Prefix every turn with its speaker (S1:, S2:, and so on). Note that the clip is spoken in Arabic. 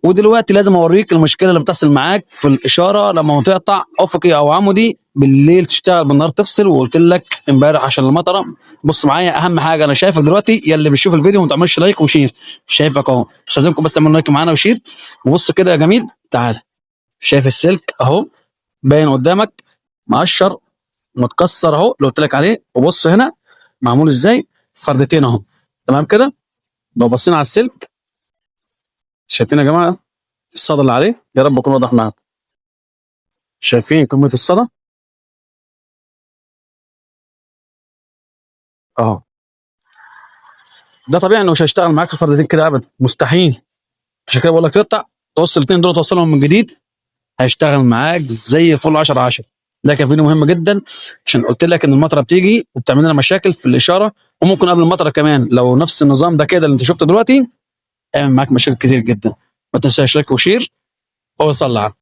S1: ودلوقتي لازم اوريك المشكله اللي بتحصل معاك في الاشاره لما تقطع افقي او عمودي بالليل تشتغل بالنهار تفصل. وقلت لك امبارح عشان المطره. بص معايا، اهم حاجه انا شايفك دلوقتي يا اللي بتشوف الفيديو وما تعملش لايك وشير. شايفك اهو، استاذنكم بس تعملوا لايك معانا وشير. وبص كده يا جميل، تعال. شايف السلك اهو باين قدامك مقشر متكسر اهو اللي قلت لك عليه. وبص هنا معمول ازاي، فردتين اهو، تمام كده. لو بصينا على السلك شايفين يا جماعه الصدى اللي عليه؟ يا رب يكون واضح معاكم. شايفين كميه الصدى اهو. ده طبيعي انه مش هيشتغل معاك في فردتين كده ابدا، مستحيل. عشان كده بقول لك تقطع، توصل الاثنين دول توصلهم من جديد، هيشتغل معاك زي الفل 10 10. ده كان فيديو مهم جدا عشان قلت لك ان المطره بتيجي وبتعمل لنا مشاكل في الاشاره، وممكن قبل المطره كمان لو نفس النظام ده كده اللي انت شفته دلوقتي اعمل معاك مشاكل كتير جدا. ما تنساش لايك وشير وصل على